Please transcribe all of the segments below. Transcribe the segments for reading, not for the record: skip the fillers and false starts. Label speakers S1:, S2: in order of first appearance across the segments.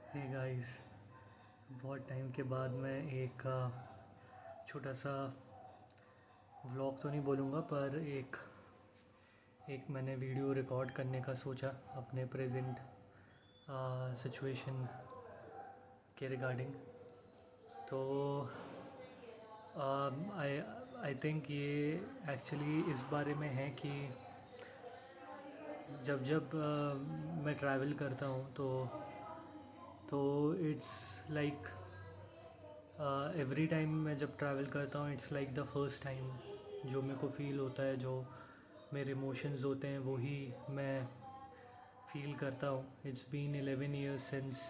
S1: Hey guys, बहुत time के बाद मैं एक छोटा सा व्लॉग तो नहीं बोलूँगा, पर एक मैंने वीडियो रिकॉर्ड करने का सोचा अपने प्रेजेंट सिचुएशन के रिगार्डिंग। तो आई आई थिंक ये एक्चुअली इस बारे में है कि जब जब मैं ट्रैवल करता हूँ तो इट्स लाइक एवरी टाइम मैं जब ट्रैवल करता हूँ it's like the first time जो मेरे को फ़ील होता है, जो मेरे इमोशंस होते हैं वही मैं फ़ील करता हूँ। It's been 11 years since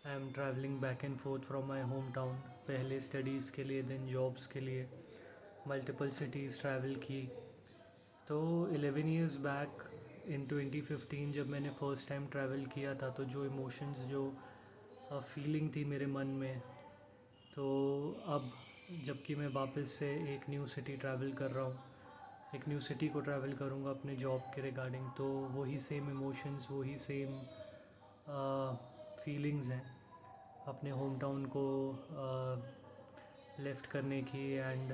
S1: I am travelling back and forth from my home town. पहले स्टडीज़ के लिए, देन जॉब्स के लिए मल्टीपल सिटीज़ ट्रैवल की। तो 11 ईयर्स बैक इन 2015 जब मैंने फ़र्स्ट टाइम ट्रैवल किया था, तो जो इमोशंस, जो फीलिंग थी मेरे मन में, तो अब जबकि मैं वापस से एक न्यू सिटी ट्रैवल कर रहा हूँ, एक न्यू सिटी को ट्रैवल करूँगा अपने जॉब के रिगार्डिंग, तो वही सेम इमोशंस, वही सेम फीलिंग्स हैं अपने होम टाउन को लेफ़्ट करने की, एंड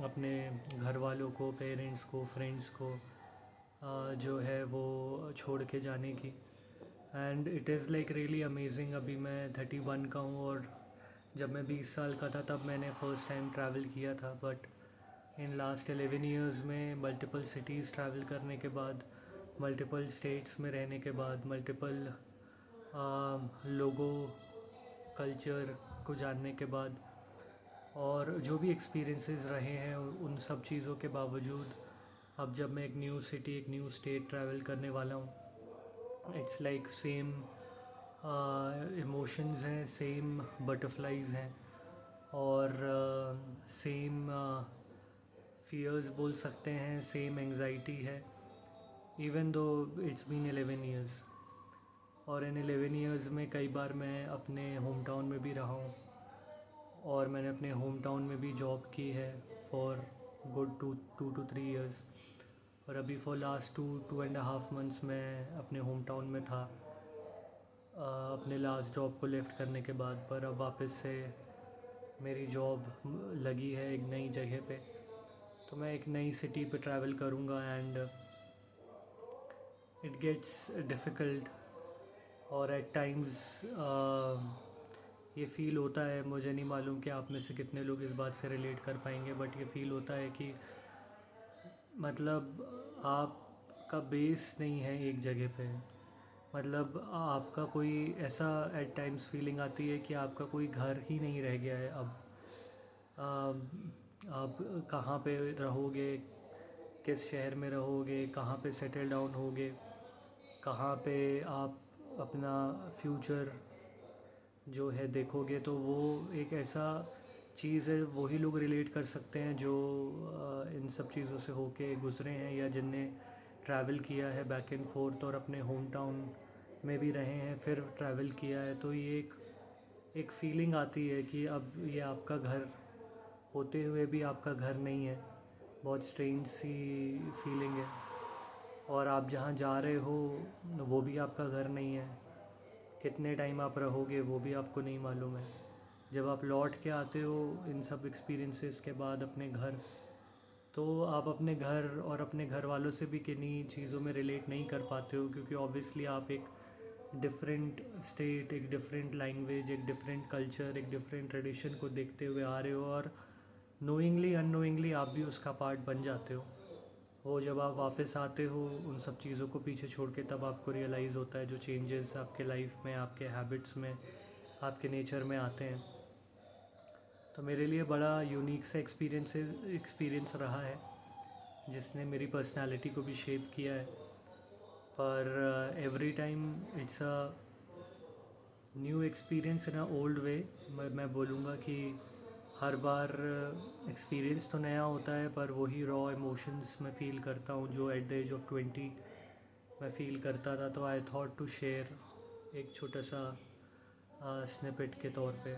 S1: अपने घर वालों को, पेरेंट्स को, फ्रेंड्स को जो है वो छोड़ के जाने की। And it is like really amazing. अभी मैं 31 का हूँ और जब मैं 20 साल का था तब मैंने फ़र्स्ट टाइम ट्रैवल किया था। बट इन लास्ट 11 ईयर्स में मल्टीपल सिटीज़ ट्रैवल करने के बाद, मल्टीपल स्टेट्स में रहने के बाद, मल्टीपल लोगों, कल्चर को जानने के बाद, और जो भी एक्सपीरियंसेस रहे हैं उन सब चीज़ों के बावजूद अब जब मैं एक न्यू सिटी, एक न्यू स्टेट ट्रैवल करने वाला हूँ, इट्स लाइक सेम इमोशंस हैं, सेम बटरफ्लाइज हैं, और सेम फियर्स बोल सकते हैं, सेम एंग्जाइटी है, even though it's been 11 years. और इन 11 ईयर्स में कई बार मैं अपने होम टाउन में भी रहा हूँ, और मैंने अपने होम टाउन में भी जॉब की है फॉर गुड 2 to 3 ईयर्स। और अभी फॉर लास्ट 2.5 मंथ्स मैं अपने होम टाउन में था अपने लास्ट जॉब को लेफ्ट करने के बाद। पर अब वापस से मेरी जॉब लगी है एक नई जगह पे, तो मैं एक नई सिटी पे ट्रैवल करूँगा, एंड इट गेट्स डिफ़िकल्ट। और एट टाइम्स ये फ़ील होता है, मुझे नहीं मालूम कि आप में से कितने लोग इस बात से रिलेट कर पाएंगे, बट ये फ़ील होता है कि मतलब आपका बेस नहीं है एक जगह पे। मतलब आपका कोई ऐसा एट टाइम्स फीलिंग आती है कि आपका कोई घर ही नहीं रह गया है अब। आप कहाँ पे रहोगे, किस शहर में रहोगे, कहाँ पे सेटल डाउन होगे, कहाँ पे आप अपना फ्यूचर जो है देखोगे। तो वो एक ऐसा चीज़ है, वही लोग रिलेट कर सकते हैं जो इन सब चीज़ों से होके गुज़रे हैं, या जिनने ट्रैवल किया है बैक एंड फोर्थ और अपने होम टाउन में भी रहे हैं, फिर ट्रैवल किया है। तो ये एक फीलिंग आती है कि अब ये आपका घर होते हुए भी आपका घर नहीं है। बहुत स्ट्रेंज सी फीलिंग है। और आप जहाँ जा रहे हो वो भी आपका घर नहीं है। कितने टाइम आप रहोगे वो भी आपको नहीं मालूम है। जब आप लौट के आते हो इन सब एक्सपीरियंसेस के बाद अपने घर, तो आप अपने घर और अपने घर वालों से भी किन्हीं चीज़ों में रिलेट नहीं कर पाते हो, क्योंकि ऑब्वियसली आप एक डिफरेंट स्टेट, एक डिफरेंट लैंग्वेज, एक डिफरेंट कल्चर, एक डिफरेंट ट्रेडिशन को देखते हुए आ रहे हो, और नोइंगली अननोइंगली आप भी उसका पार्ट बन जाते हो। वो जब आप वापस आते हो उन सब चीज़ों को पीछे छोड़ के, तब आपको रियलाइज़ होता है जो चेंजेस आपके लाइफ में, आपके हैबिट्स में, आपके नेचर में आते हैं। तो मेरे लिए बड़ा यूनिक सा एक्सपीरियंस रहा है, जिसने मेरी पर्सनालिटी को भी शेप किया है। पर every time it's a new experience in a old way. मैं बोलूँगा कि हर बार एक्सपीरियंस तो नया होता है, पर वही रॉ इमोशंस मैं फ़ील करता हूँ जो एट द एज ऑफ 20 मैं फ़ील करता था। तो आई थॉट टू शेयर एक छोटा सा स्निपेट के तौर पे।